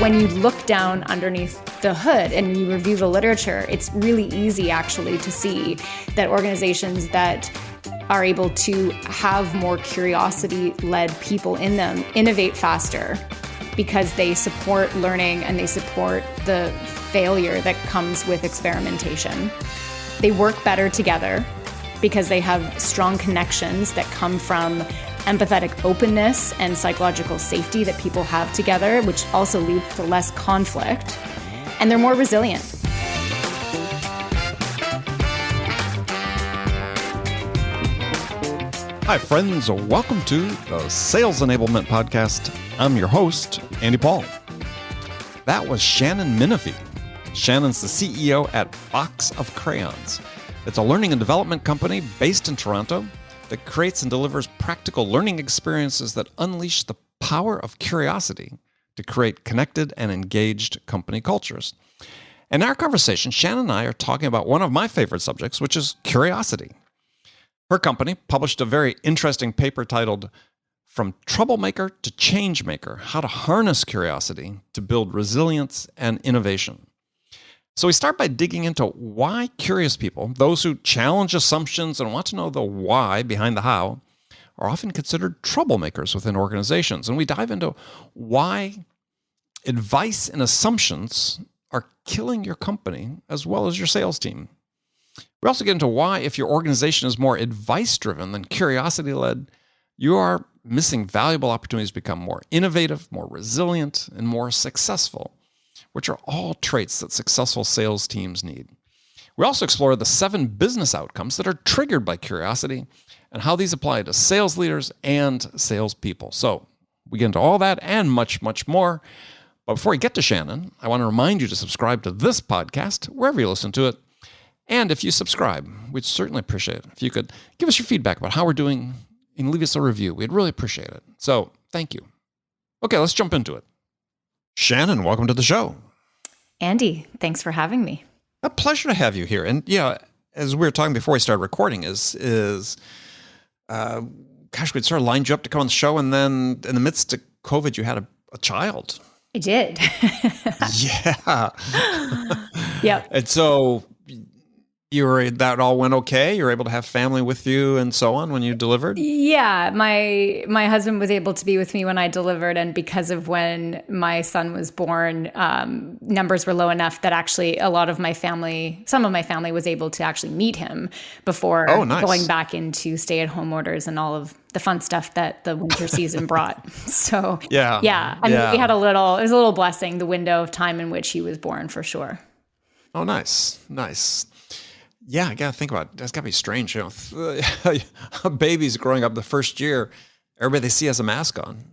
But when you look down underneath the hood and you review the literature, it's really easy actually to see that organizations that are able to have more curiosity-led people in them innovate faster because they support learning and they support the failure that comes with experimentation. They work better together because they have strong connections that come from empathetic openness and psychological safety that people have together, which also leads to less conflict, and they're more resilient. Hi, friends. Welcome to the Sales Enablement Podcast. I'm your host, Andy Paul. That was Shannon Minifie. Shannon's the CEO at Box of Crayons. It's a learning and development company based in Toronto that creates and delivers practical learning experiences that unleash the power of curiosity to create connected and engaged company cultures. In our conversation, Shannon and I are talking about one of my favorite subjects, which is curiosity. Her company published a very interesting paper titled From Troublemaker to Changemaker: How to Harness Curiosity to Build Resilience and Innovation. So we start by digging into why curious people, those who challenge assumptions and want to know the why behind the how, are often considered troublemakers within organizations. And we dive into why advice and assumptions are killing your company as well as your sales team. We also get into why, if your organization is more advice-driven than curiosity-led, you are missing valuable opportunities to become more innovative, more resilient, and more successful, which are all traits that successful sales teams need. We also explore the 7 business outcomes that are triggered by curiosity and how these apply to sales leaders and salespeople. So we get into all that and much, much more. But before we get to Shannon, I want to remind you to subscribe to this podcast wherever you listen to it. And if you subscribe, we'd certainly appreciate it if you could give us your feedback about how we're doing and leave us a review. We'd really appreciate it. So thank you. Okay, let's jump into it. Shannon, welcome to the show. Andy, thanks for having me. A pleasure to have you here. And yeah, as we were talking before we started recording, gosh, we'd sort of lined you up to come on the show, and then in the midst of COVID, you had a child. I did. Yeah. Yep. And so that all went okay? You were able to have family with you and so on when you delivered? Yeah, my husband was able to be with me when I delivered, and because of when my son was born, numbers were low enough that actually some of my family was able to actually meet him before going back into stay-at-home orders and all of the fun stuff that the winter season brought. So yeah, we had it was a little blessing, the window of time in which he was born, for sure. Oh, nice. Yeah, I got to think about it. That's got to be strange. You know, a baby's growing up the first year, everybody they see has a mask on.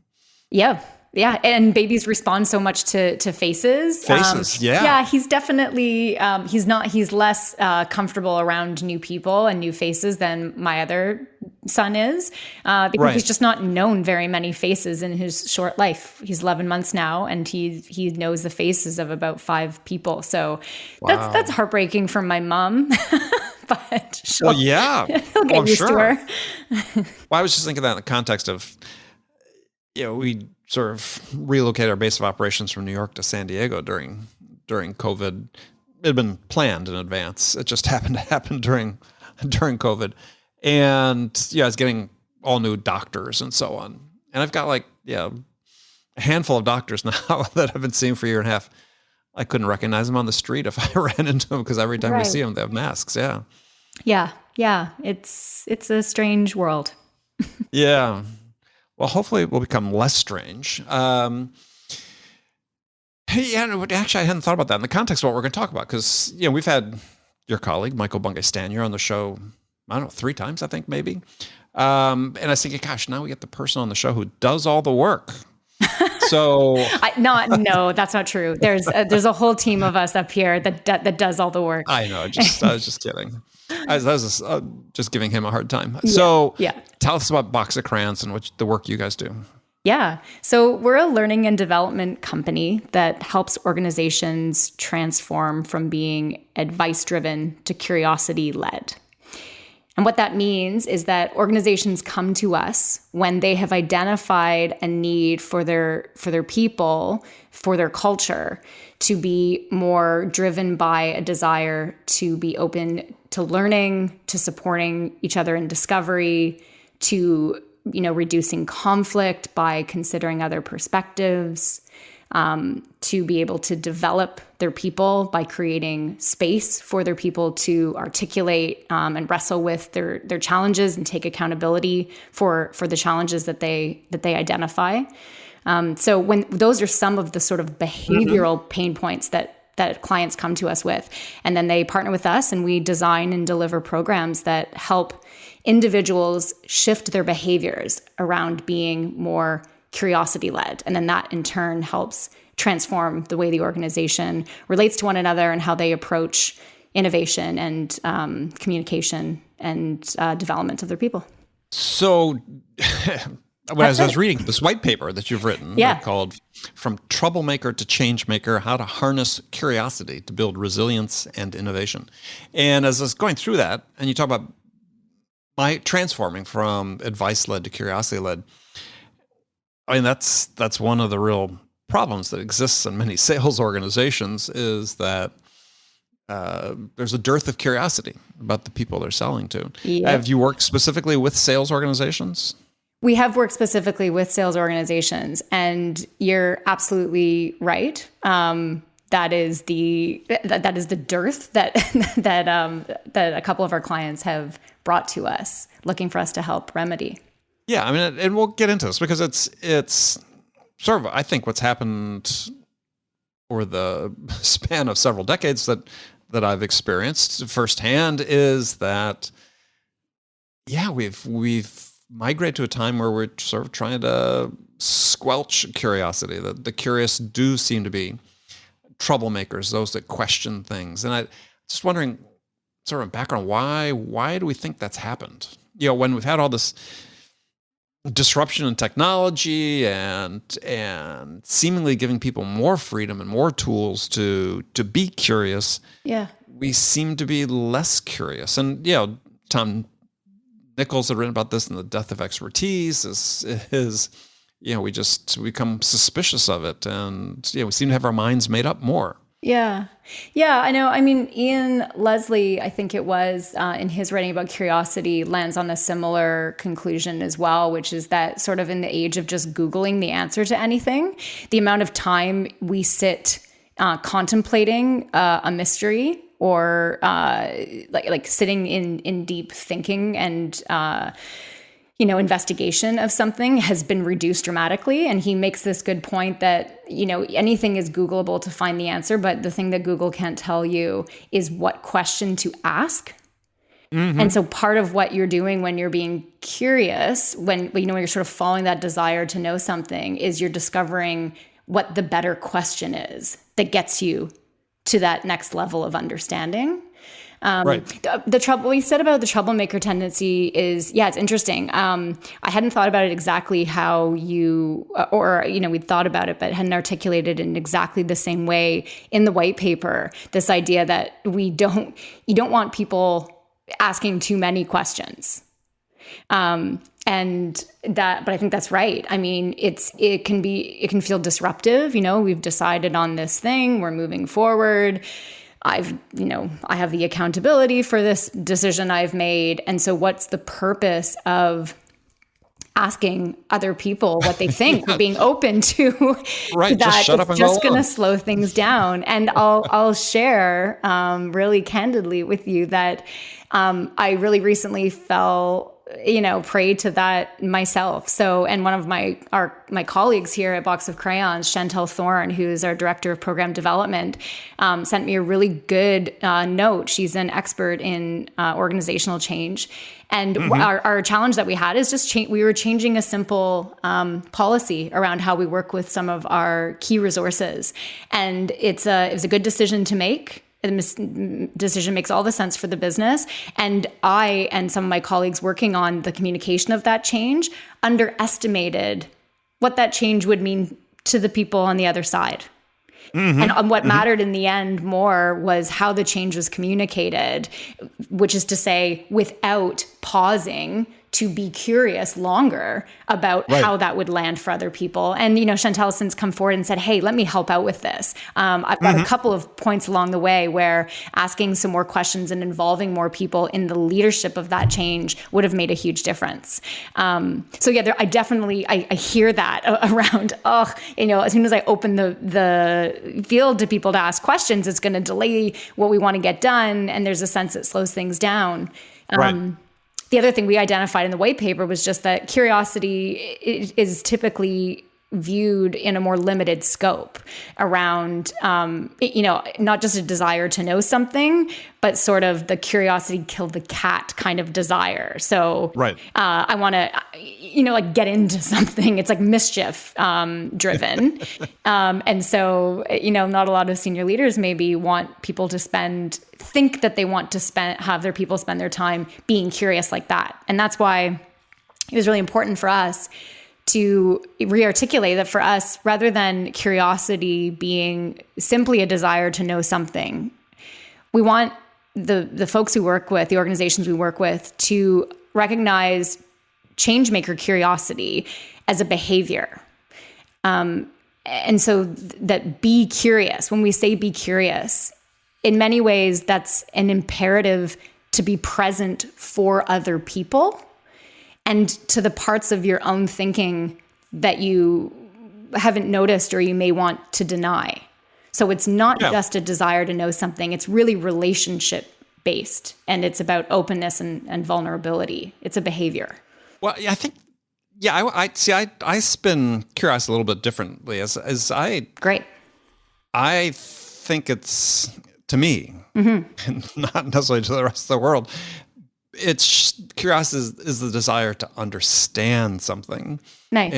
Yeah. And babies respond so much to faces. Yeah, he's definitely, he's less comfortable around new people and new faces than my other son is, because he's just not known very many faces in his short life. He's 11 months now, and he knows the faces of about 5 people. So that's heartbreaking for my mom. But he'll get used to her. Well, I was just thinking that in the context of, we sort of relocated our base of operations from New York to San Diego during COVID. It had been planned in advance. It just happened to happen during COVID. And I was getting all new doctors and so on. And I've got a handful of doctors now that I've been seeing for a year and a half. I couldn't recognize them on the street if I ran into them, because every time we see them, they have masks. Yeah. Yeah. It's a strange world. Yeah. Well, hopefully it will become less strange. Actually, I hadn't thought about that in the context of what we're going to talk about, because we've had your colleague, Michael Bungay-Stanier, on the show, I don't know, 3 times, I think, maybe. And I was thinking, gosh, now we get the person on the show who does all the work. So no, that's not true. There's a whole team of us up here that does all the work. I know. I was just kidding. I was just giving him a hard time. So tell us about Box of Crayons and the work you guys do. Yeah. So we're a learning and development company that helps organizations transform from being advice-driven to curiosity-led. And what that means is that organizations come to us when they have identified a need for their people, for their culture, to be more driven by a desire to be open to learning, to supporting each other in discovery, to reducing conflict by considering other perspectives, to be able to develop their people by creating space for their people to articulate and wrestle with their challenges and take accountability for the challenges that they identify. So when those are some of the sort of behavioral pain points that clients come to us with, and then they partner with us and we design and deliver programs that help individuals shift their behaviors around being more curiosity-led. And then that in turn helps transform the way the organization relates to one another and how they approach innovation and communication and development of their people. So when I was reading this white paper that you've written called From Troublemaker to Changemaker, How to Harness Curiosity to Build Resilience and Innovation. And as I was going through that, and you talk about transforming from advice-led to curiosity-led, I mean, that's one of the real problems that exists in many sales organizations is that there's a dearth of curiosity about the people they're selling to. Yep. Have you worked specifically with sales organizations? We have worked specifically with sales organizations, and you're absolutely right. That is the dearth that a couple of our clients have brought to us, looking for us to help remedy. Yeah, I mean, and we'll get into this because it's sort of, I think, what's happened over the span of several decades that I've experienced firsthand is that, we've migrated to a time where we're sort of trying to squelch curiosity. The curious do seem to be troublemakers, those that question things. And I just wondering, sort of background, why do we think that's happened? When we've had all this disruption in technology and seemingly giving people more freedom and more tools to be curious, we seem to be less curious. And Tom Nichols had written about this in The Death of Expertise. We just become suspicious of it, and we seem to have our minds made up more. Yeah, I know. I mean, Ian Leslie, I think it was, in his writing about curiosity, lands on a similar conclusion as well, which is that sort of in the age of just Googling the answer to anything, the amount of time we sit contemplating a mystery or like sitting in deep thinking and investigation of something has been reduced dramatically. And he makes this good point that, anything is Googleable to find the answer, but the thing that Google can't tell you is what question to ask. Mm-hmm. And so part of what you're doing when you're being curious, when you're sort of following that desire to know something, is you're discovering what the better question is that gets you to that next level of understanding. Right. The trouble we said about the troublemaker tendency is, it's interesting. I hadn't thought about it exactly how you, we'd thought about it, but hadn't articulated it in exactly the same way in the white paper. This idea that you don't want people asking too many questions. But I think that's right. I mean, it can feel disruptive. We've decided on this thing, we're moving forward. I have the accountability for this decision I've made. And so what's the purpose of asking other people what they think, or being open to right, that? Just shut up and just go going to on. slow things down. And I'll share really candidly with you that I really recently fell prey to that myself. So, and one of my colleagues here at Box of Crayons, Chantel Thorne, who's our director of program development, sent me a really good note. She's an expert in organizational change. And our challenge that we had is just we were changing a simple policy around how we work with some of our key resources. And it was a good decision to make. The decision makes all the sense for the business. And I and some of my colleagues working on the communication of that change underestimated what that change would mean to the people on the other side. And what mattered in the end more was how the change was communicated, which is to say, without pausing to be curious longer about how that would land for other people. And, Chantel has since come forward and said, hey, let me help out with this. I've got a couple of points along the way where asking some more questions and involving more people in the leadership of that change would have made a huge difference. So yeah, I hear that around, as soon as I open the field to people to ask questions, it's going to delay what we want to get done. And there's a sense it slows things down. The other thing we identified in the white paper was just that curiosity is typically viewed in a more limited scope around, not just a desire to know something, but sort of the curiosity killed the cat kind of desire. So I want to, get into something. It's like mischief driven. And so, not a lot of senior leaders maybe want people to think that they want to have their people spend their time being curious like that. And that's why it was really important for us to re-articulate that for us, rather than curiosity being simply a desire to know something, we want the folks we work with, the organizations we work with, to recognize change-maker curiosity as a behavior. And so that be curious, when we say be curious, in many ways, that's an imperative to be present for other people and to the parts of your own thinking that you haven't noticed or you may want to deny. So it's not just a desire to know something. It's really relationship based, and it's about openness and vulnerability. It's a behavior. Well, I think, I spin curiosity a little bit differently. Great. I think it's, to me, and not necessarily to the rest of the world, it's curiosity is the desire to understand something. Nice.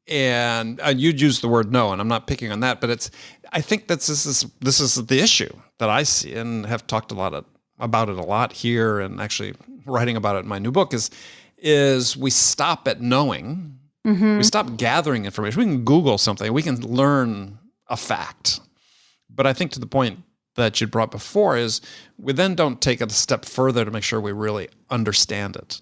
And you'd use the word no, and I'm not picking on that, but I think this is the issue that I see and have talked about it a lot here, and actually writing about it in my new book is we stop at knowing. We stop gathering information. We can Google something. We can learn a fact. But I think to the point that you brought before is we then don't take it a step further to make sure we really understand it.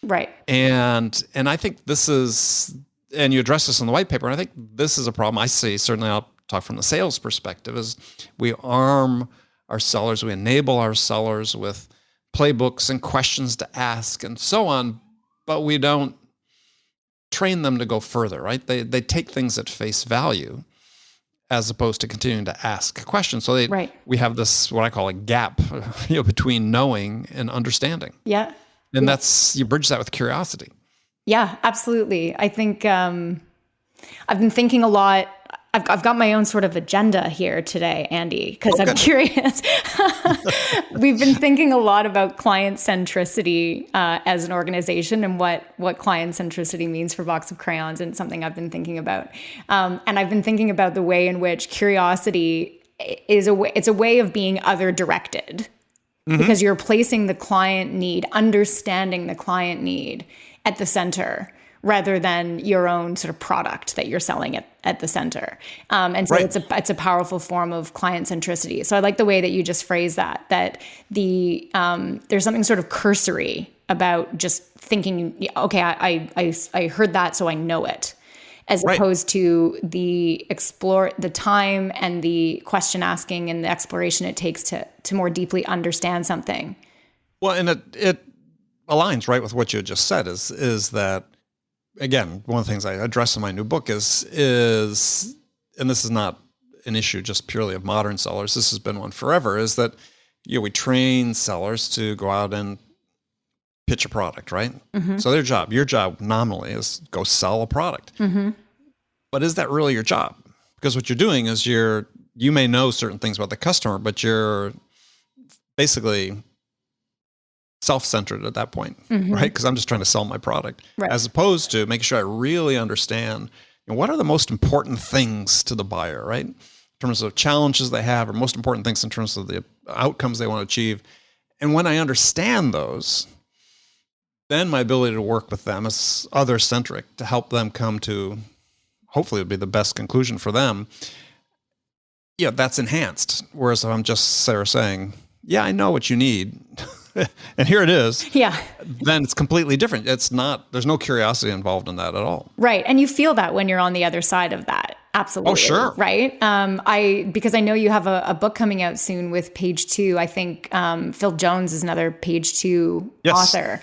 Right. And I think this is, and you address this in the white paper, and I think this is a problem I see. Certainly I'll talk from the sales perspective, is we arm our sellers, we enable our sellers with playbooks and questions to ask and so on, but we don't train them to go further, right? They take things at face value, as opposed to continuing to ask questions. So we have this, what I call a gap, between knowing and understanding. Yeah. And you bridge that with curiosity. Yeah, absolutely. I think I've been thinking a lot. I've got my own sort of agenda here today, Andy, because I'm curious. We've been thinking a lot about client centricity as an organization, and what client centricity means for Box of Crayons, and something I've been thinking about. And I've been thinking about the way in which curiosity is it's a way of being other directed, because you're placing the client need, understanding the client need at the center, rather than your own sort of product that you're selling at the center. And so it's a powerful form of client centricity. So I like the way that you just phrase that there's something sort of cursory about just thinking, okay, I heard that, so I know it, as opposed to the time and the question asking and the exploration it takes to more deeply understand something. Well, and it aligns right with what you had just said, is that, again, one of the things I address in my new book is, and this is not an issue just purely of modern sellers, this has been one forever, is that we train sellers to go out and pitch a product, right? So your job nominally is go sell a product. But is that really your job? Because what you're doing is you may know certain things about the customer, but you're basically self-centered at that point, right? Because I'm just trying to sell my product, as opposed to making sure I really understand what are the most important things to the buyer, right? In terms of challenges they have, or most important things in terms of the outcomes they want to achieve. And when I understand those, then my ability to work with them is other-centric to help them come to, hopefully it would be the best conclusion for them. that's enhanced. Whereas if I'm just sort of saying, yeah, I know what you need, and here it is. Yeah. Then it's completely different. There's no curiosity involved in that at all. Right. And you feel that when you're on the other side of that. Absolutely. Oh, sure. Right. Because I know you have a book coming out soon with Page Two. I think Phil Jones is another Page Two author.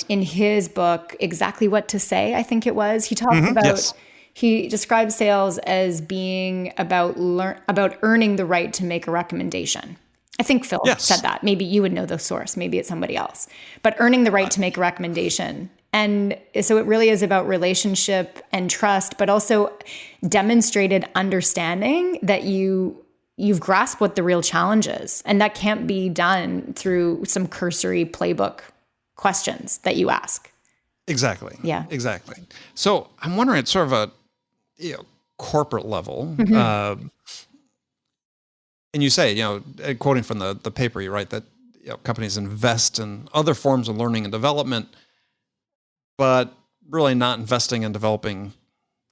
In his book, Exactly What to Say, I think it was, he talks about, he describes sales as being about earning the right to make a recommendation. I think Phil said that. Maybe you would know the source. Maybe it's somebody else. But earning the right to make a recommendation. And so it really is about relationship and trust, but also demonstrated understanding that you've grasped what the real challenge is. And that can't be done through some cursory playbook questions that you ask. Exactly. Yeah. Exactly. So I'm wondering at sort of a corporate level, and you say, quoting from the paper, you write that companies invest in other forms of learning and development, but really not investing in developing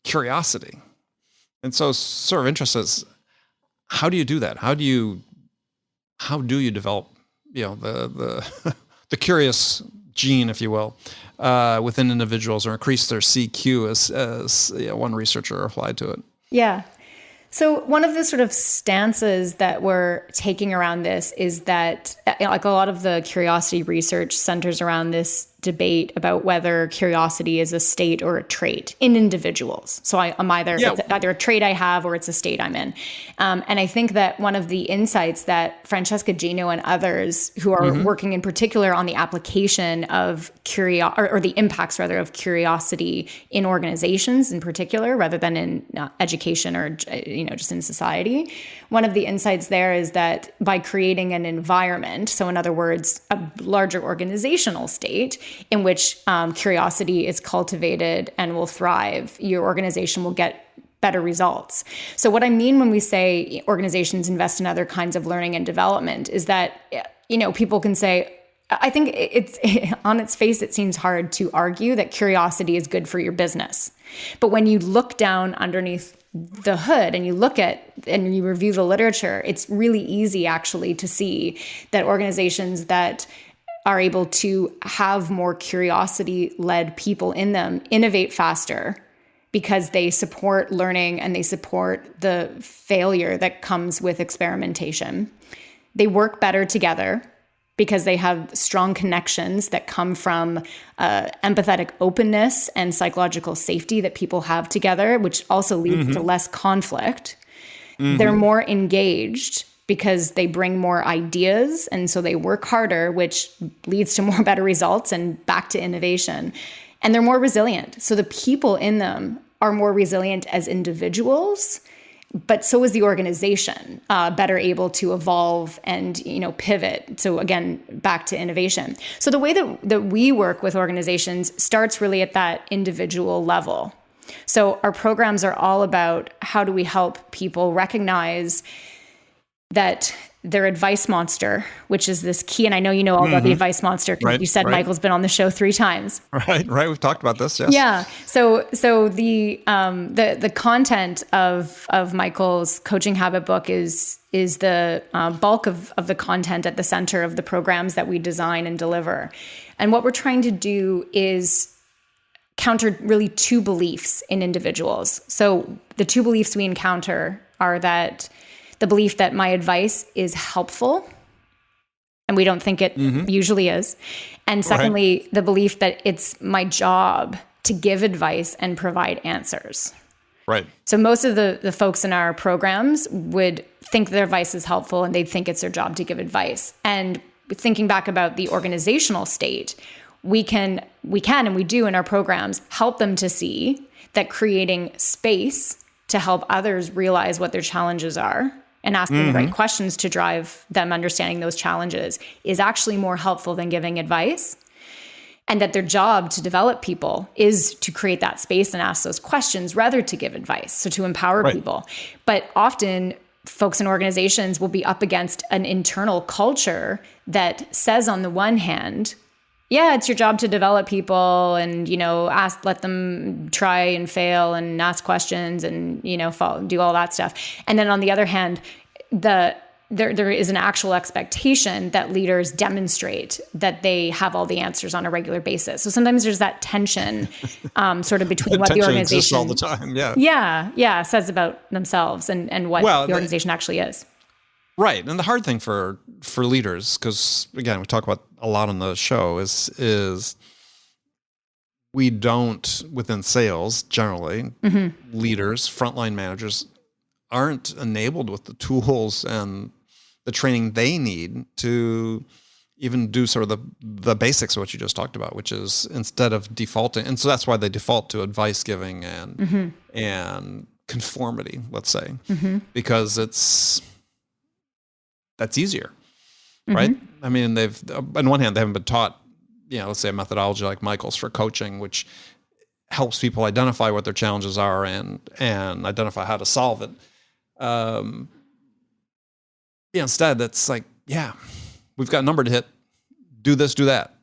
curiosity. And so sort of interest is, how do you do that? How do you develop, the the curious gene, if you will, within individuals, or increase their CQ, as one researcher applied to it? Yeah. So one of the sort of stances that we're taking around this is that, like, a lot of the curiosity research centers around this debate about whether curiosity is a state or a trait in individuals. So I'm it's either a trait I have or it's a state I'm in. And I think that one of the insights that Francesca Gino and others who are working in particular on the application of or the impacts rather of curiosity in organizations in particular, rather than in education or just in society, one of the insights there is that by creating an environment, so in other words, a larger organizational state in which curiosity is cultivated and will thrive, your organization will get better results. So what I mean when we say organizations invest in other kinds of learning and development is that, people can say, I think it's on its face, it seems hard to argue that curiosity is good for your business. But when you look down underneath the hood and you look at and you review the literature, it's really easy actually to see that organizations that are able to have more curiosity-led people in them innovate faster because they support learning and they support the failure that comes with experimentation. They work better together because they have strong connections that come from empathetic openness and psychological safety that people have together, which also leads to less conflict. They're more engaged because they bring more ideas, and so they work harder, which leads to more better results and back to innovation. And they're more resilient. So the people in them are more resilient as individuals, but so is the organization, better able to evolve and pivot. So again, back to innovation. So the way that we work with organizations starts really at that individual level. So our programs are all about how do we help people recognize that their advice monster, which is this key, and I know you know all about the advice monster because you said Michael's been on the show 3 times. Right. We've talked about this. Yes. Yeah. So the content of Michael's coaching habit book is the bulk of the content at the center of the programs that we design and deliver. And what we're trying to do is counter really 2 beliefs in individuals. So the 2 beliefs we encounter are that the belief that my advice is helpful, and we don't think it usually is. And secondly, the belief that it's my job to give advice and provide answers. Right. So most of the folks in our programs would think their advice is helpful and they'd think it's their job to give advice. And thinking back about the organizational state, we can and we do in our programs help them to see that creating space to help others realize what their challenges are and asking the right questions to drive them understanding those challenges is actually more helpful than giving advice. And that their job to develop people is to create that space and ask those questions rather to give advice. So to empower people. But often folks in organizations will be up against an internal culture that says on the one hand, Yeah, it's your job to develop people and, let them try and fail and ask questions and, do all that stuff. And then on the other hand, there is an actual expectation that leaders demonstrate that they have all the answers on a regular basis. So sometimes there's that tension sort of between what the organization exists all the time. Yeah. Says about themselves and what the organization actually is. Right. And the hard thing for leaders, because again, we talk about a lot on the show, is we don't, within sales generally, leaders, frontline managers aren't enabled with the tools and the training they need to even do sort of the basics of what you just talked about, which is instead of defaulting. And so that's why they default to advice giving and conformity, let's say, because that's easier, right? I mean, on one hand, they haven't been taught, let's say a methodology like Michael's for coaching, which helps people identify what their challenges are and identify how to solve it. Instead, that's like, we've got a number to hit. Do this, do that.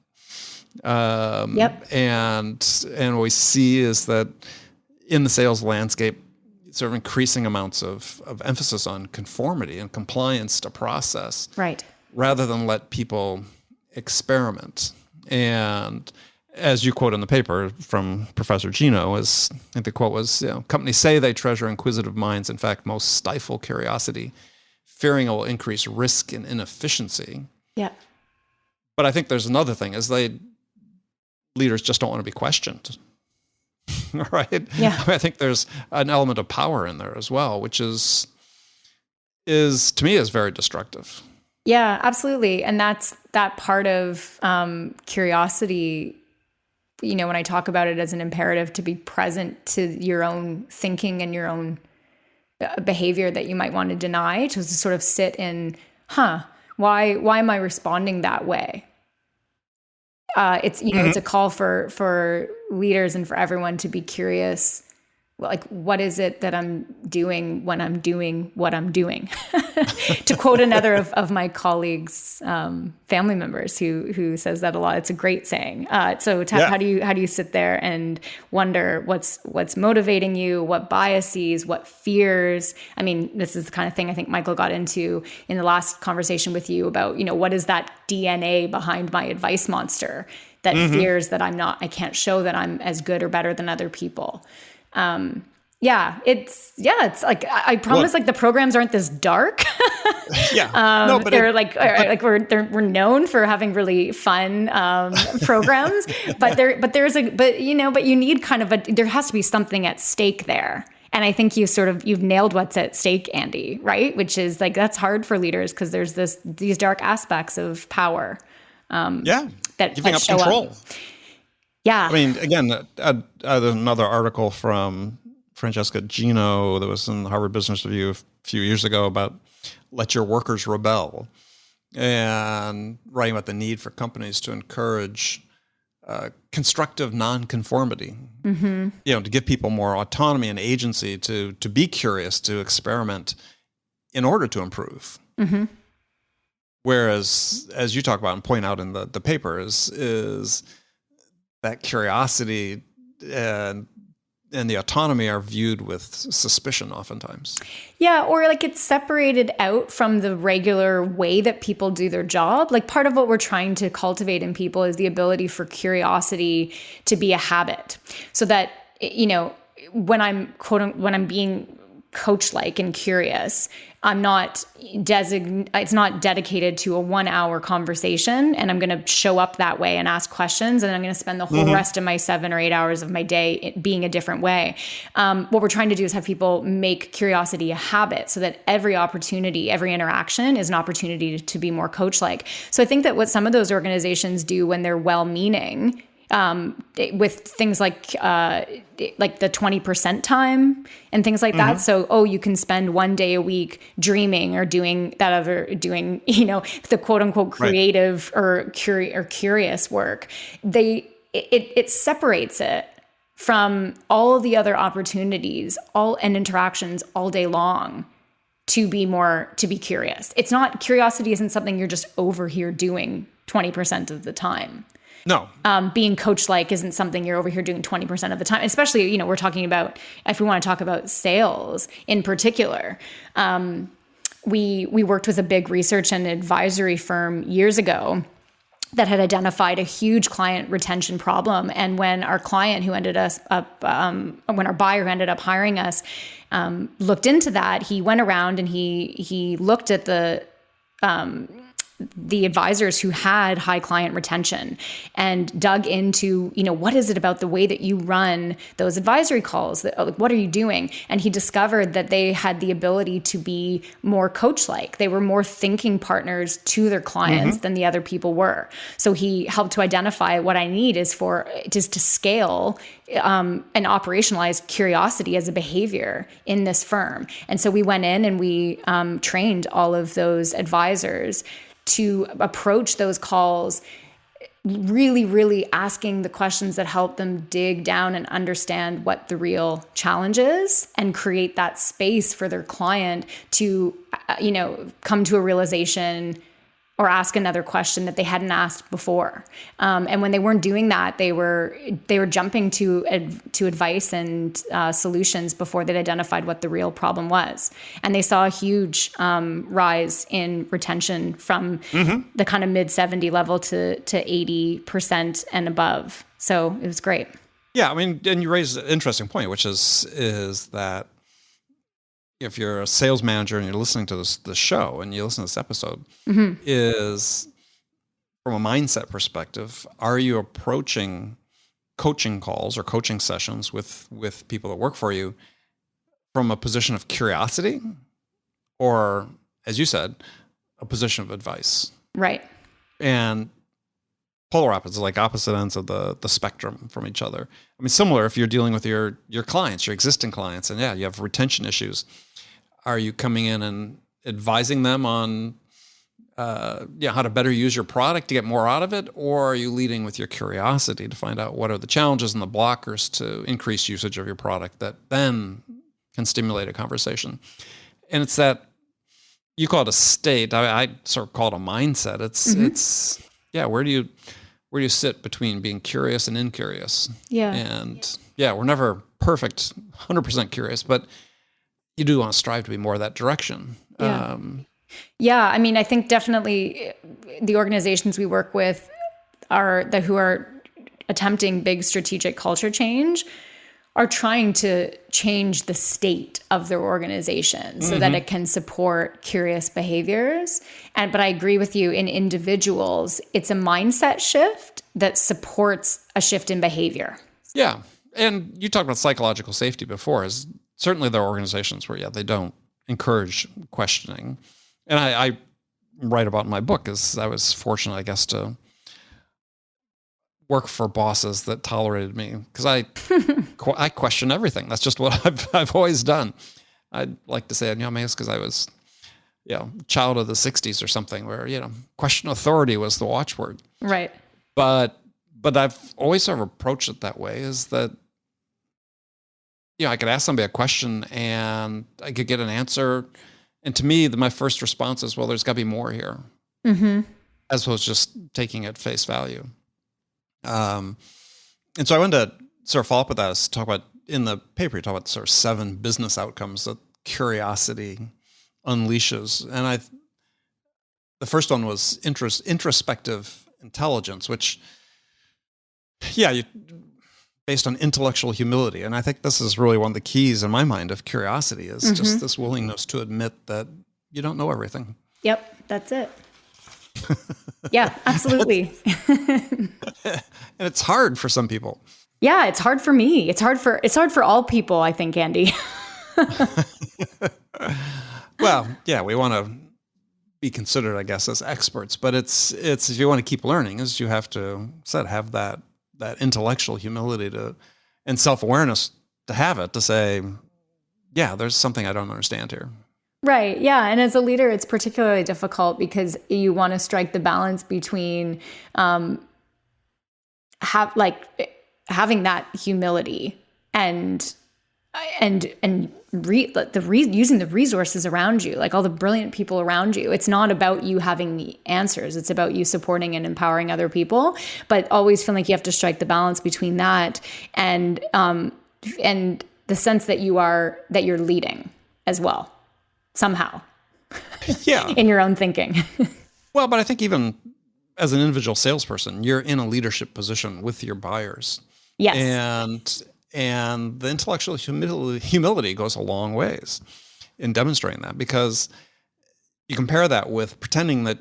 And what we see is that in the sales landscape, sort of increasing amounts of emphasis on conformity and compliance to process, right? Rather than let people experiment. And as you quote in the paper from Professor Gino, I think the quote was, companies say they treasure inquisitive minds. In fact, most stifle curiosity, fearing it will increase risk and inefficiency. Yeah. But I think there's another thing, is leaders just don't want to be questioned. Right? Yeah. I think there's an element of power in there as well, which is to me is very destructive. Yeah, absolutely. And that's that part of curiosity, when I talk about it as an imperative to be present to your own thinking and your own behavior that you might want to deny, to sort of sit in, why am I responding that way? It's it's a call for leaders and for everyone to be curious. Like, what is it that I'm doing when I'm doing what I'm doing? To quote another of my colleagues' family members who says that a lot. It's a great saying. How do you sit there and wonder what's motivating you, what biases, what fears? I mean, this is the kind of thing I think Michael got into in the last conversation with you about, what is that DNA behind my advice monster that fears that I can't show that I'm as good or better than other people. It's like, I promise, like, the programs aren't this dark. But we're known for having really fun, programs, but you need kind of there has to be something at stake there. And I think you've nailed what's at stake, Andy, right? Which is like, that's hard for leaders because there's these dark aspects of power. That giving up show control. Up. Yeah. I mean, again, another article from Francesca Gino that was in the Harvard Business Review a few years ago about let your workers rebel, and writing about the need for companies to encourage constructive nonconformity, to give people more autonomy and agency to be curious, to experiment in order to improve. Whereas, as you talk about and point out in the paper, is that curiosity and the autonomy are viewed with suspicion oftentimes. Yeah, or like it's separated out from the regular way that people do their job. Like, part of what we're trying to cultivate in people is the ability for curiosity to be a habit, so that, when I'm being coach-like and curious, it's not dedicated to a 1 hour conversation, and I'm going to show up that way and ask questions, and I'm going to spend the whole rest of my 7 or 8 hours of my day being a different way. What we're trying to do is have people make curiosity a habit, so that every opportunity, every interaction is an opportunity to be more coach-like. So I think that what some of those organizations do when they're well-meaning, with things like the 20% time and things like that. So, you can spend 1 day a week dreaming or doing the quote unquote creative or curious work. It separates it from all of the other opportunities, and interactions all day long to be curious. Curiosity isn't something you're just over here doing 20% of the time. No. Being coach-like isn't something you're over here doing 20% of the time, especially, we're talking about, if we want to talk about sales in particular. We worked with a big research and advisory firm years ago that had identified a huge client retention problem. And when our client who ended us up, when our buyer who ended up hiring us, looked into that, he went around and he looked at the advisors who had high client retention and dug into, what is it about the way that you run those advisory calls? What are you doing? And he discovered that they had the ability to be more coach-like. They were more thinking partners to their clients than the other people were. So he helped to identify what I need is to scale and operationalize curiosity as a behavior in this firm. And so we went in and we trained all of those advisors to approach those calls really, really asking the questions that help them dig down and understand what the real challenge is and create that space for their client to, come to a realization or ask another question that they hadn't asked before. And when they weren't doing that, they were jumping to advice and solutions before they'd identified what the real problem was. And they saw a huge rise in retention from the kind of mid 70 level to 80% and above. So it was great. Yeah, I mean, and you raised an interesting point, which is that if you're a sales manager and you're listening to this show and you listen to this episode, is from a mindset perspective, are you approaching coaching calls or coaching sessions with people that work for you from a position of curiosity or, as you said, a position of advice? Right. And polar opposites, like opposite ends of the spectrum from each other. I mean, similar if you're dealing with your clients, your existing clients, and you have retention issues. Are you coming in and advising them on how to better use your product to get more out of it? Or are you leading with your curiosity to find out what are the challenges and the blockers to increase usage of your product that then can stimulate a conversation? And it's that, you call it a state. I sort of call it a mindset. It's where do you sit between being curious and incurious? Yeah. And we're never perfect, 100% curious, but you do want to strive to be more that direction. Yeah. I mean, I think definitely the organizations we work with who are attempting big strategic culture change are trying to change the state of their organization so that it can support curious behaviors. But I agree with you, in individuals, it's a mindset shift that supports a shift in behavior. Yeah. And you talked about psychological safety before. Certainly there are organizations where, they don't encourage questioning. And I write about in my book is I was fortunate, I guess, to work for bosses that tolerated me because I question everything. That's just what I've always done. I'd like to say, maybe it's because I was, child of the 60s or something where, question authority was the watchword. Right. But I've always sort of approached it that way, is that, I could ask somebody a question and I could get an answer. And to me, my first response is, well, there's got to be more here. As opposed to just taking it face value. And so I wanted to sort of follow up with that, talk about, in the paper, you talk about sort of 7 business outcomes that curiosity unleashes. And the first one was introspective intelligence, which, based on intellectual humility. And I think this is really one of the keys in my mind of curiosity is just this willingness to admit that you don't know everything. Yep, that's it. Yeah, absolutely. And it's hard for some people. Yeah, it's hard for me. It's hard for all people, I think, Andy. Well, we want to be considered, I guess, as experts, but it's if you want to keep learning, is you have to have that intellectual humility and self-awareness to have it, to say, there's something I don't understand here. Right. Yeah. And as a leader, it's particularly difficult because you want to strike the balance between having that humility and using the resources around you, like all the brilliant people around you. It's not about you having the answers. It's about you supporting and empowering other people, but always feeling like you have to strike the balance between that and the sense that you're leading as well, somehow. Yeah. In your own thinking. Well, but I think even as an individual salesperson, you're in a leadership position with your buyers. Yes. And the intellectual humility goes a long ways in demonstrating that, because you compare that with pretending that,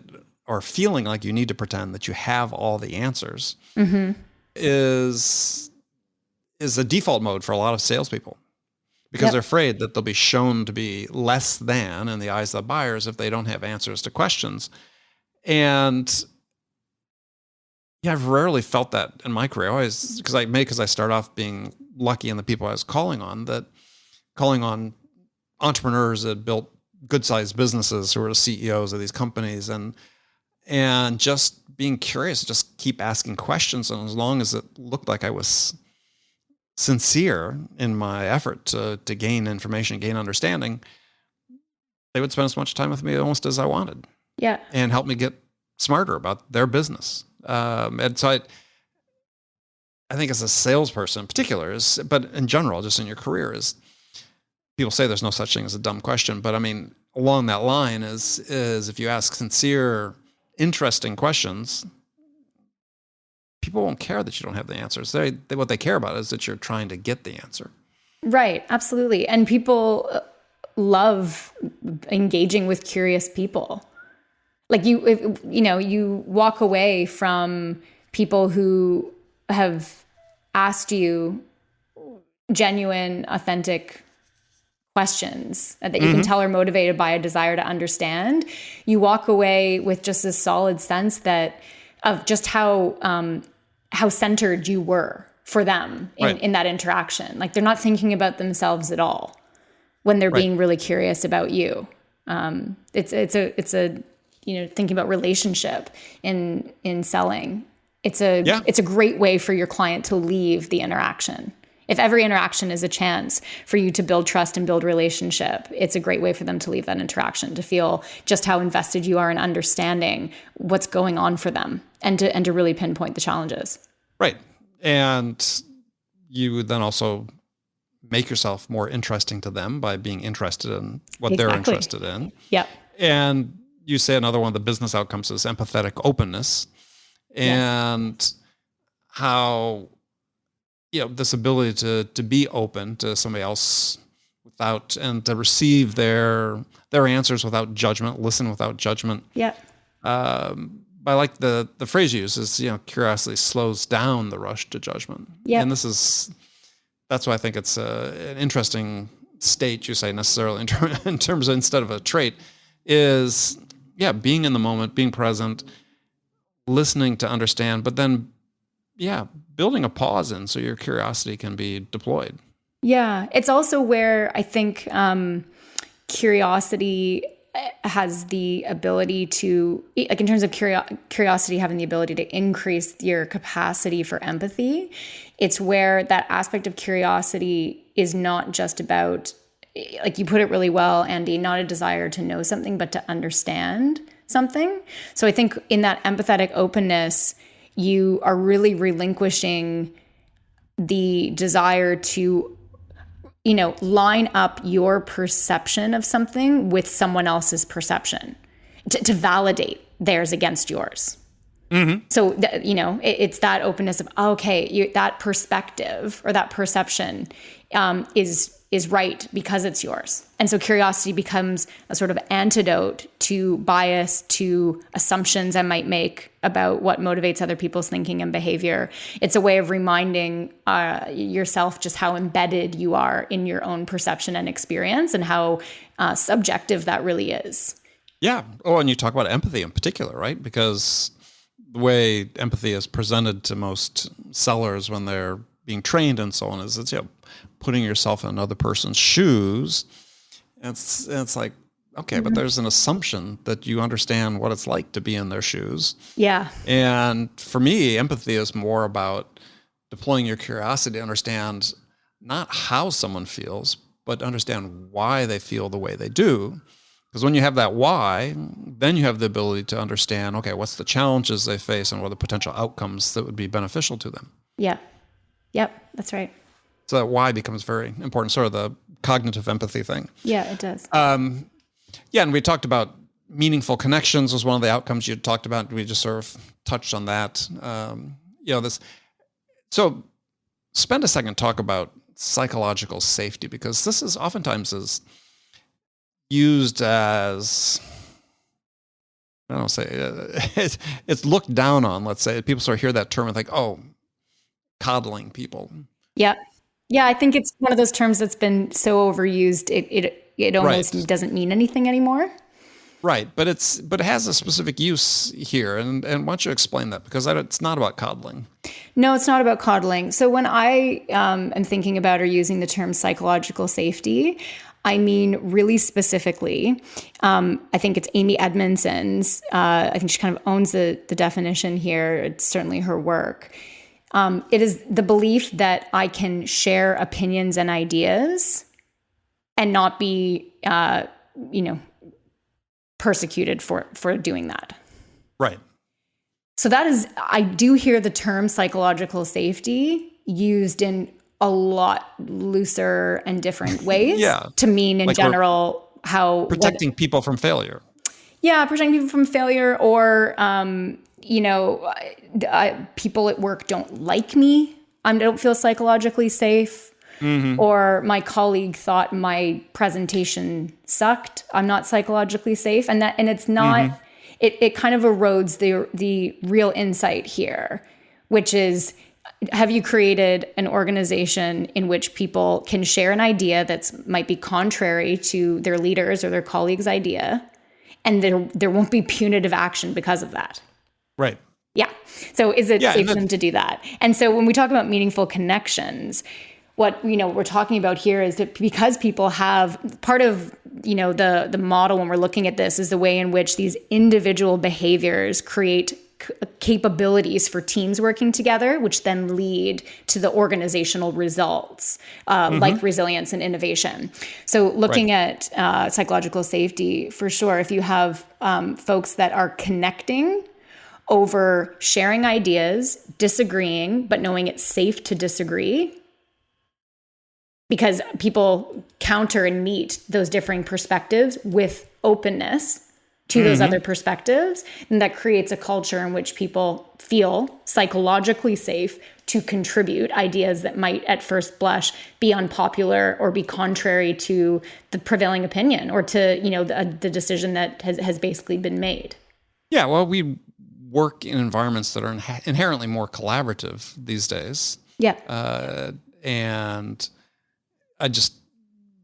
or feeling like you need to pretend that you have all the answers, is a default mode for a lot of salespeople, because they're afraid that they'll be shown to be less than in the eyes of the buyers if they don't have answers to questions. And yeah, I've rarely felt that in my career. Always, because I start off being lucky in the people I was calling on entrepreneurs that built good-sized businesses who were the CEOs of these companies, and just being curious, just keep asking questions. And as long as it looked like I was sincere in my effort to gain information, gain understanding, they would spend as much time with me almost as I wanted. Yeah. And help me get smarter about their business. And so I think as a salesperson in particular, but in general, just in your career, is people say there's no such thing as a dumb question. But I mean, along that line is if you ask sincere, interesting questions, people won't care that you don't have the answers. What they care about is that you're trying to get the answer. Right. Absolutely. And people love engaging with curious people. Like you walk away from people who have asked you genuine, authentic questions that you can tell are motivated by a desire to understand. You walk away with just this solid sense of just how centered you were for them in that interaction. Like they're not thinking about themselves at all when they're being really curious about you. It's a thinking about relationship in selling. It's a great way for your client to leave the interaction. If every interaction is a chance for you to build trust and build relationship, it's a great way for them to leave that interaction, to feel just how invested you are in understanding what's going on for them and to really pinpoint the challenges. Right. And you would then also make yourself more interesting to them by being interested in what they're interested in. Yep. And you say another one of the business outcomes is empathetic openness, and how this ability to be open to somebody else and to receive their answers without judgment, listen without judgment. Yeah. I like the phrase you use is, curiosity slows down the rush to judgment. Yeah. And that's why I think it's an interesting state, you say, necessarily in terms of, instead of a trait, is being in the moment, being present, listening to understand, but then building a pause in so your curiosity can be deployed. Yeah. It's also where I think curiosity has the ability to, like in terms of curiosity having the ability to increase your capacity for empathy, it's where that aspect of curiosity is not just about, like you put it really well, Andy, not a desire to know something, but to understand something. So I think in that empathetic openness, you are really relinquishing the desire to, line up your perception of something with someone else's perception, to validate theirs against yours. Mm-hmm. So, it's that openness of, that perspective or that perception is right because it's yours. And so curiosity becomes a sort of antidote to bias, to assumptions I might make about what motivates other people's thinking and behavior. It's a way of reminding yourself just how embedded you are in your own perception and experience, and how subjective that really is. Yeah. Oh, and you talk about empathy in particular, right? Because the way empathy is presented to most sellers when they're being trained and so on is it's putting yourself in another person's shoes. It's like, okay, but there's an assumption that you understand what it's like to be in their shoes. Yeah. And for me, empathy is more about deploying your curiosity to understand not how someone feels, but understand why they feel the way they do. Because when you have that why, then you have the ability to understand, okay, what's the challenges they face and what are the potential outcomes that would be beneficial to them. Yeah. Yep, that's right. So that why becomes very important, sort of the cognitive empathy thing. Yeah, it does. Yeah, and we talked about meaningful connections was one of the outcomes you talked about. We just sort of touched on that. So spend a second, talk about psychological safety, because this is oftentimes is used as, I don't say, it's looked down on, let's say. People sort of hear that term and think, oh, coddling people. Yeah. Yeah, I think it's one of those terms that's been so overused, it almost doesn't mean anything anymore. Right, but it has a specific use here, and why don't you explain that? Because it's not about coddling. No, it's not about coddling. So when I am thinking about or using the term psychological safety, I mean really specifically. I think it's Amy Edmondson's. I think she kind of owns the definition here. It's certainly her work. It is the belief that I can share opinions and ideas and not be, persecuted for doing that. Right. So that is, I do hear the term psychological safety used in a lot looser and different ways to mean in like general how protecting people from failure. Yeah, protecting people from failure, or people at work don't like me. I don't feel psychologically safe. Mm-hmm. Or my colleague thought my presentation sucked. I'm not psychologically safe. And it's not, it kind of erodes the real insight here, which is, have you created an organization in which people can share an idea that might be contrary to their leaders or their colleagues' idea, and there won't be punitive action because of that? Right. Yeah. So is it safe for them to do that? And so when we talk about meaningful connections, what we're talking about here is that because people have part of the model when we're looking at this is the way in which these individual behaviors create capabilities for teams working together, which then lead to the organizational results, like resilience and innovation. So looking at psychological safety, for sure, if you have folks that are connecting over sharing ideas, disagreeing, but knowing it's safe to disagree, because people counter and meet those differing perspectives with openness to those other perspectives, and that creates a culture in which people feel psychologically safe to contribute ideas that might at first blush be unpopular or be contrary to the prevailing opinion or to the decision that has basically been made. Yeah, well, we work in environments that are inherently more collaborative these days. Yeah. And I just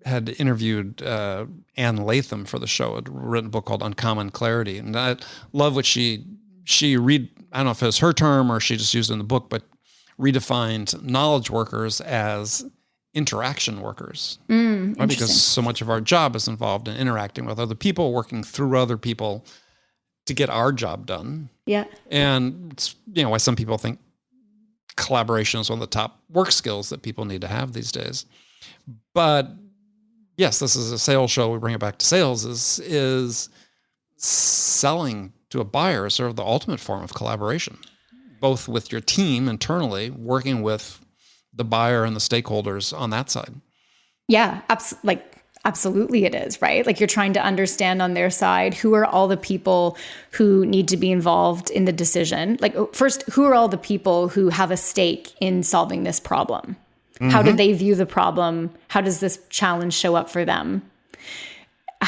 had interviewed Ann Latham for the show. I'd written a book called Uncommon Clarity. And I love what she read, I don't know if it was her term or she just used it in the book, but redefined knowledge workers as interaction workers. Right? Because so much of our job is involved in interacting with other people, working through other people to get our job done. Yeah. And it's, why some people think collaboration is one of the top work skills that people need to have these days. But yes, this is a sales show. We bring it back to sales. Is selling to a buyer is sort of the ultimate form of collaboration, both with your team internally, working with the buyer and the stakeholders on that side. Yeah, absolutely it is, right? Like you're trying to understand on their side, who are all the people who need to be involved in the decision? Like first, who are all the people who have a stake in solving this problem? How do they view the problem? How does this challenge show up for them?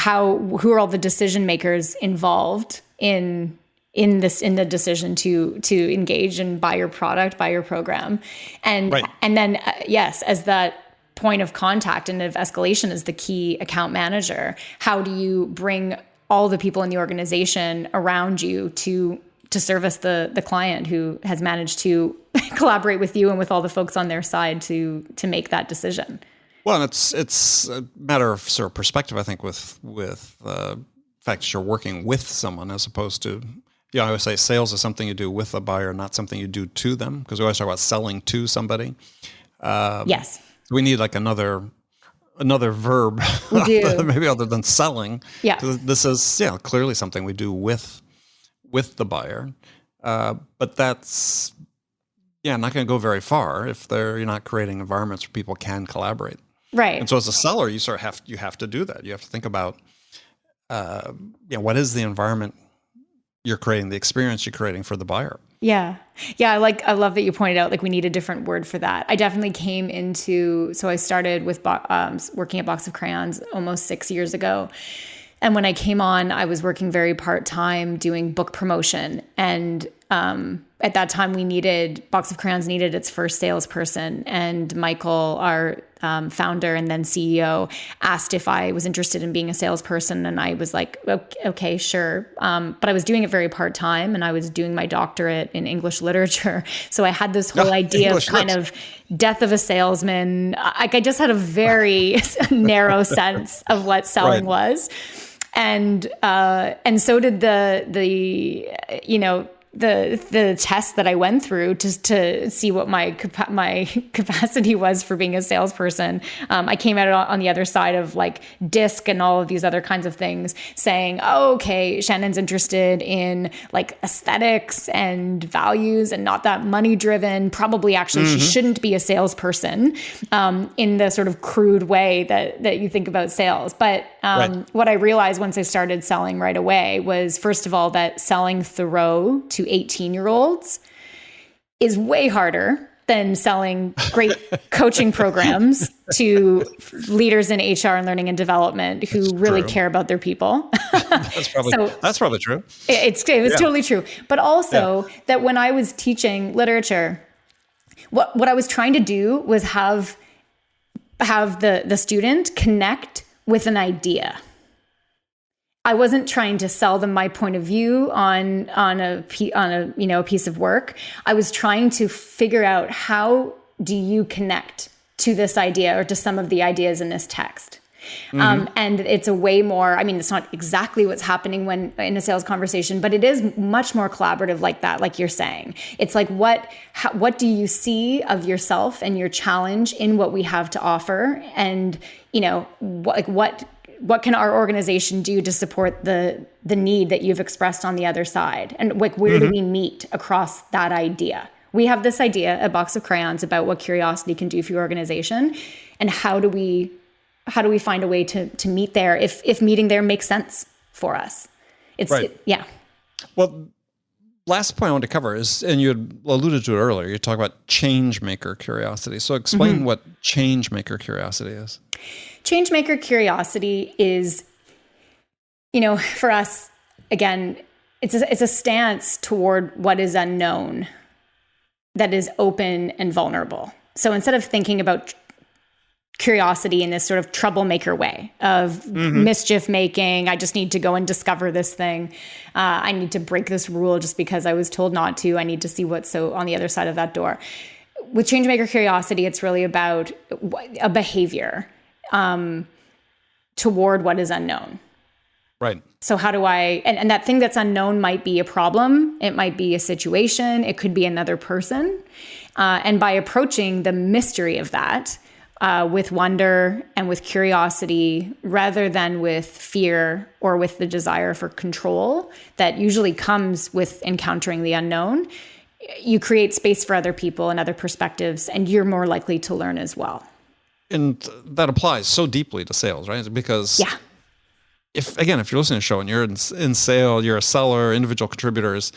Who are all the decision makers involved in the decision to engage and buy your product, buy your program? And then yes, as that point of contact and of escalation as the key account manager, how do you bring all the people in the organization around you to service the client who has managed to collaborate with you and with all the folks on their side to make that decision? Well, it's a matter of sort of perspective, I think, with the fact that you're working with someone as opposed to, I always say sales is something you do with a buyer, not something you do to them, because we always talk about selling to somebody. Yes. we need like another verb, We do. maybe other than selling. Yeah. 'Cause this is clearly something we do with the buyer, but that's not going to go very far if you're not creating environments where people can collaborate. Right. And so as a seller, you have to do that. You have to think about what is the environment you're creating, the experience you're creating for the buyer. Yeah. Yeah. I love that you pointed out, like, we need a different word for that. I definitely came into, so I started with working at Box of Crayons almost 6 years ago. And when I came on, I was working very part-time doing book promotion. And at that time, Box of Crayons needed its first salesperson. And Michael, our founder and then CEO, asked if I was interested in being a salesperson. And I was like, okay, sure. But I was doing it very part-time, and I was doing my doctorate in English literature. So I had this whole idea of kind of death of a salesman. I just had a very narrow sense of what selling was. And so did the test that I went through just to see what my capacity was for being a salesperson. I came at it on the other side of like DISC and all of these other kinds of things, saying, oh, okay, Shannon's interested in like aesthetics and values and not that money driven. Probably actually she shouldn't be a salesperson in the sort of crude way that you think about sales. But what I realized once I started selling right away was, first of all, that selling Thoreau to 18-year-olds is way harder than selling great coaching programs to leaders in HR and learning and development who really care about their people. That's probably true. It was totally true. But also that when I was teaching literature, what I was trying to do was have the student connect with an idea. I wasn't trying to sell them my point of view on a piece of work. I was trying to figure out, how do you connect to this idea or to some of the ideas in this text? And it's a way more, it's not exactly what's happening when in a sales conversation, but it is much more collaborative like that, like you're saying. It's like, what do you see of yourself and your challenge in what we have to offer? And, what can our organization do to support the need that you've expressed on the other side? And like, where do we meet across that idea? We have this idea at Box of Crayons about what curiosity can do for your organization, and how do we find a way to meet there if meeting there makes sense for us? Well, last point I want to cover is, and you had alluded to it earlier, you talk about change maker curiosity. So explain what change maker curiosity is. Change maker curiosity is, for us, again, it's a stance toward what is unknown that is open and vulnerable. So instead of thinking about curiosity in this sort of troublemaker way of mischief making, I just need to go and discover this thing. I need to break this rule just because I was told not to. I need to see what's on the other side of that door. With changemaker curiosity, it's really about a behavior toward what is unknown. Right. So how do I, and that thing that's unknown might be a problem. It might be a situation. It could be another person. And by approaching the mystery of that, with wonder and with curiosity, rather than with fear or with the desire for control that usually comes with encountering the unknown, you create space for other people and other perspectives, and you're more likely to learn as well. And that applies so deeply to sales, right? Because if you're listening to the show and you're in sale, you're a seller, individual contributors,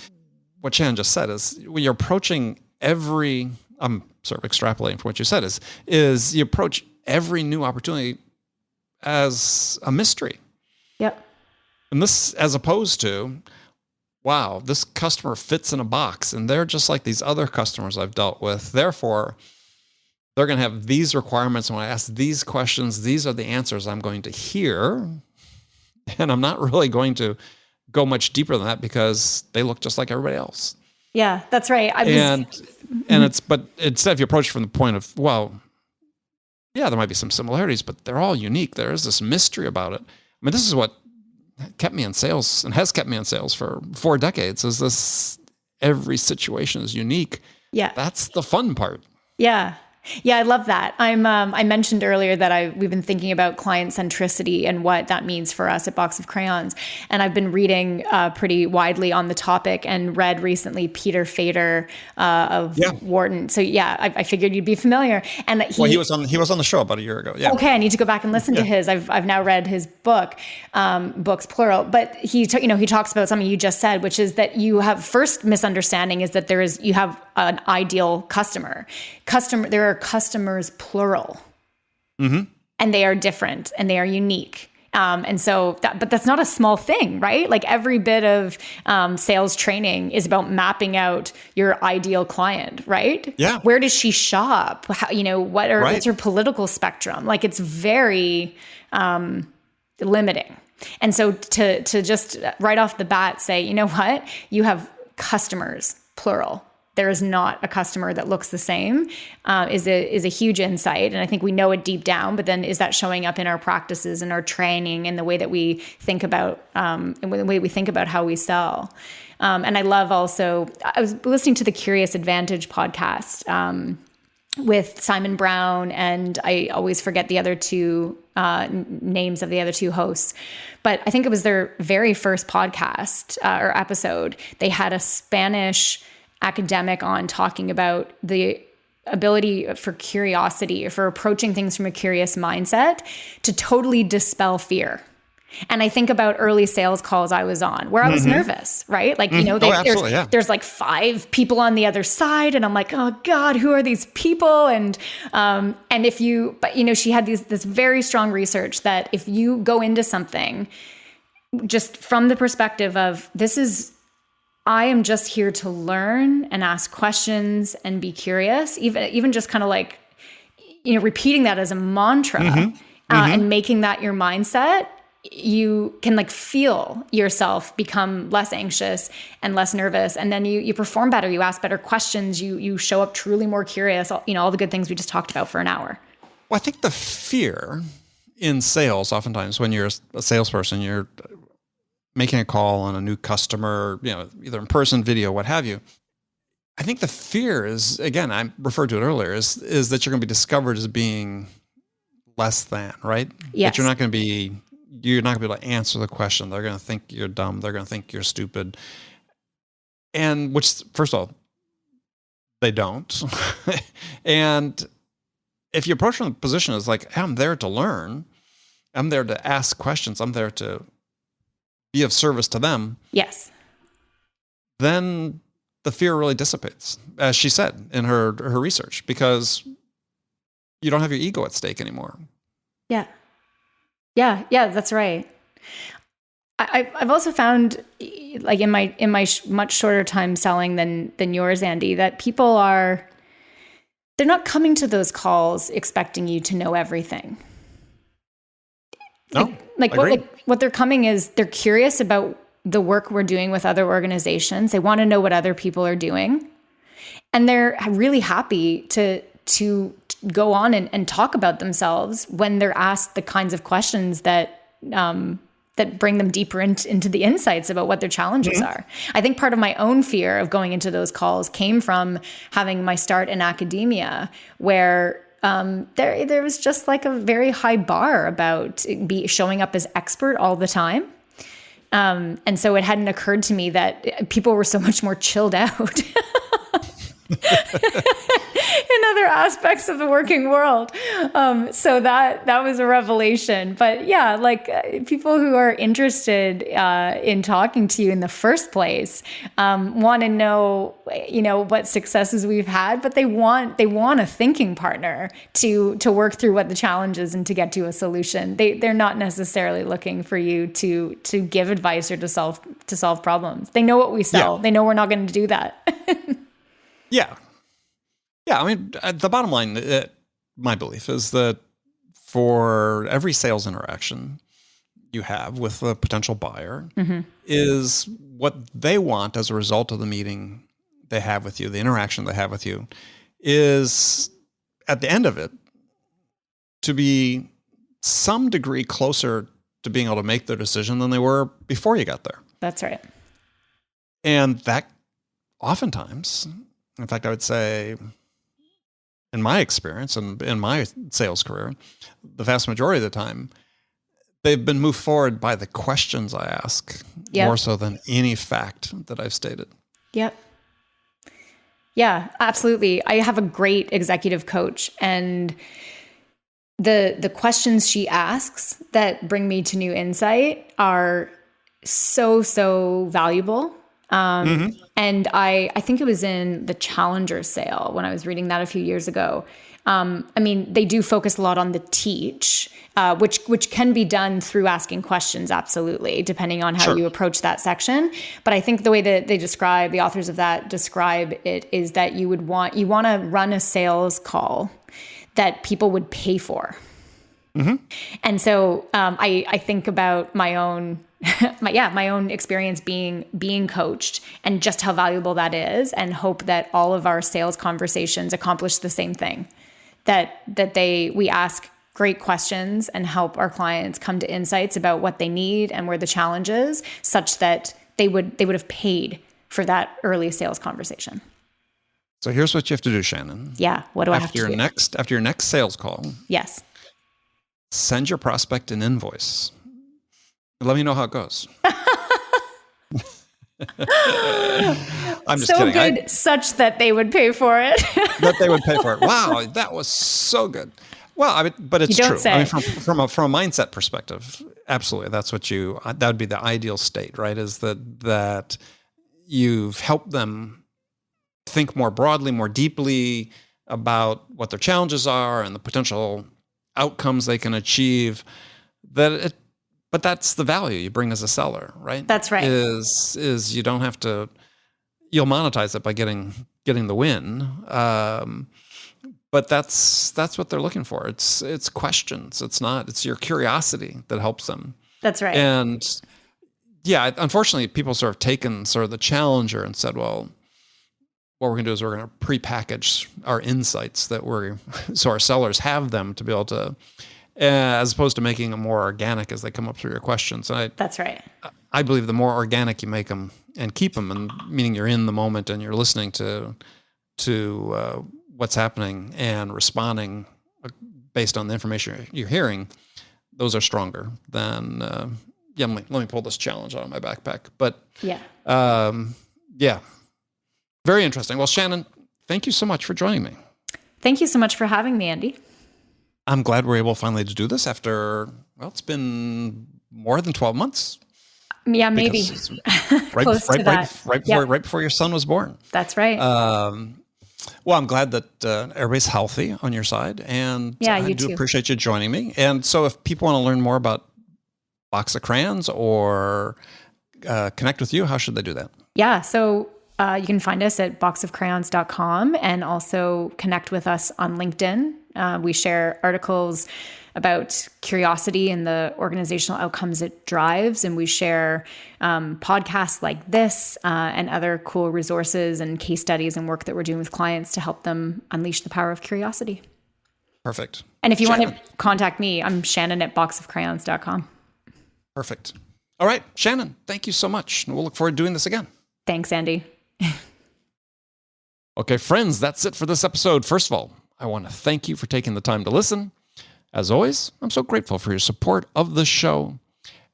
what Shannon just said is, when you're approaching I'm sort of extrapolating from what you said, is you approach every new opportunity as a mystery. Yep. And this, as opposed to, wow, this customer fits in a box and they're just like these other customers I've dealt with. Therefore, they're going to have these requirements. And when I ask these questions, these are the answers I'm going to hear. And I'm not really going to go much deeper than that because they look just like everybody else. Yeah, that's right. But instead, if you approach from the point of, well, yeah, there might be some similarities, but they're all unique. There is this mystery about it. This is what kept me in sales and has kept me in sales for 4 decades, is this, every situation is unique. Yeah. That's the fun part. Yeah. Yeah, I love that. I mentioned earlier that we've been thinking about client centricity and what that means for us at Box of Crayons. And I've been reading pretty widely on the topic and read recently Peter Fader of Wharton. So yeah, I figured you'd be familiar. And he was on the show about a year ago. Yeah. Okay, I need to go back and listen to his. I've now read his book, books plural. But he talks about something you just said, which is that you have first misunderstanding is that you have an ideal customer. There are customers plural, and they are different and they are unique. And so, but that's not a small thing, right? Like every bit of sales training is about mapping out your ideal client, right? Yeah. Where does she shop? What's her political spectrum? Like it's very limiting. And so to just right off the bat say, you know what, you have customers plural. There is not a customer that looks the same is a huge insight. And I think we know it deep down, but then is that showing up in our practices and our training and the way that we think about how we sell? And I love also, I was listening to the Curious Advantage podcast with Simon Brown, and I always forget the other two names of the other two hosts. But I think it was their very first podcast or episode. They had a Spanish academic on talking about the ability for curiosity or for approaching things from a curious mindset to totally dispel fear. And I think about early sales calls I was on where I was nervous, right? Like, there's like 5 people on the other side and I'm like, oh God, who are these people? And she had this very strong research that if you go into something just from the perspective of I am just here to learn and ask questions and be curious, even just kind of like, repeating that as a mantra and making that your mindset, you can like feel yourself become less anxious and less nervous. And then you perform better, you ask better questions, you show up truly more curious, all the good things we just talked about for an hour. Well, I think the fear in sales, oftentimes when you're a salesperson, you're making a call on a new customer, either in person, video, what have you. I think the fear is, again, I referred to it earlier, is that you're going to be discovered as being less than, right? Yes. That you're not going to be able to answer the question. They're going to think you're dumb. They're going to think you're stupid. And which, first of all, they don't. And if you approach from the position as like, hey, I'm there to learn, I'm there to ask questions, I'm there to be of service to them. Yes. Then the fear really dissipates, as she said in her research, because you don't have your ego at stake anymore. Yeah. Yeah. Yeah. That's right. I've also found, like in my much shorter time selling than yours, Andy, that people they're not coming to those calls expecting you to know everything. No, what they're coming is they're curious about the work we're doing with other organizations. They want to know what other people are doing. And they're really happy to go on and talk about themselves when they're asked the kinds of questions that bring them deeper into the insights about what their challenges are. I think part of my own fear of going into those calls came from having my start in academia, where there was just like a very high bar about showing up as expert all the time. And so it hadn't occurred to me that people were so much more chilled out in other aspects of the working world. So that was a revelation. But yeah, like people who are interested in talking to you in the first place want to know, what successes we've had, but they want a thinking partner to work through what the challenge is and to get to a solution. They're not necessarily looking for you to give advice or to solve problems. They know what we sell. Yeah. They know we're not going to do that. Yeah. Yeah. I mean, the bottom line, my belief is that for every sales interaction you have with a potential buyer is what they want as a result of the meeting they have with you, the interaction they have with you, is at the end of it to be some degree closer to being able to make their decision than they were before you got there. That's right. And that oftentimes, in fact, I would say in my experience and in my sales career, the vast majority of the time, they've been moved forward by the questions I ask more so than any fact that I've stated. Yep. Yeah, absolutely. I have a great executive coach, and the questions she asks that bring me to new insight are so valuable. And I think it was in the Challenger sale when I was reading that a few years ago. They do focus a lot on the teach, which can be done through asking questions, absolutely, depending on how you approach that section. But I think the way that the authors of that describe it is that you want to run a sales call that people would pay for. And so I think about my own my own experience being coached and just how valuable that is, and hope that all of our sales conversations accomplish the same thing, that we ask great questions and help our clients come to insights about what they need and where the challenge is, such that they would have paid for that early sales conversation. So here's what you have to do, Shannon. Yeah. What do I have to do? After your next sales call. Yes. Send your prospect an invoice. Let me know how it goes. I'm just kidding. So good, such that they would pay for it. That they would pay for it. Wow, that was so good. Well, but it's true. I mean, from a mindset perspective, absolutely. That's what that would be the ideal state, right? Is that you've helped them think more broadly, more deeply about what their challenges are and the potential outcomes they can achieve. But that's the value you bring as a seller, right? That's right. Is you don't have to, you'll monetize it by getting the win. But that's what they're looking for. It's questions. It's your curiosity that helps them. That's right. And yeah, unfortunately, people sort of taken sort of the Challenger and said, well, what we're going to do is we're going to prepackage our insights so our sellers have them to be able to, as opposed to making them more organic as they come up through your questions. And that's right. I believe the more organic you make them and keep them, and meaning you're in the moment and you're listening to what's happening and responding based on the information you're hearing, those are stronger than, let me pull this challenge out of my backpack. But yeah, very interesting. Well, Shannon, thank you so much for joining me. Thank you so much for having me, Andy. I'm glad we're able finally to do this after, it's been more than 12 months. Yeah, maybe. Right before your son was born. That's right. Well, I'm glad that everybody's healthy on your side, and I do appreciate you joining me. And so if people want to learn more about Box of Crayons or connect with you, how should they do that? Yeah, so you can find us at boxofcrayons.com and also connect with us on LinkedIn. We share articles about curiosity and the organizational outcomes it drives. And we share podcasts like this and other cool resources and case studies and work that we're doing with clients to help them unleash the power of curiosity. Perfect. And if you want to contact me, I'm Shannon at boxofcrayons.com. Perfect. All right, Shannon, thank you so much. We'll look forward to doing this again. Thanks, Andy. Okay, friends, that's it for this episode. First of all, I want to thank you for taking the time to listen. As always, I'm so grateful for your support of the show.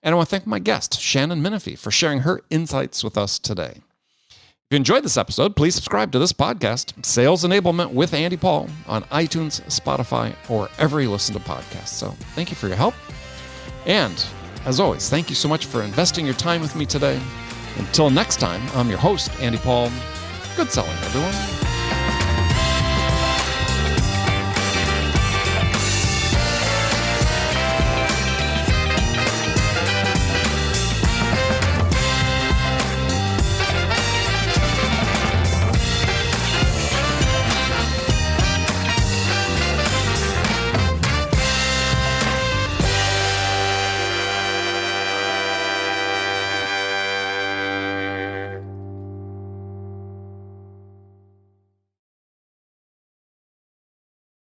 And I want to thank my guest, Shannon Minifie, for sharing her insights with us today. If you enjoyed this episode, please subscribe to this podcast, Sales Enablement with Andy Paul, on iTunes, Spotify, or wherever you listen to podcasts. So thank you for your help. And as always, thank you so much for investing your time with me today. Until next time, I'm your host, Andy Paul. Good selling, everyone.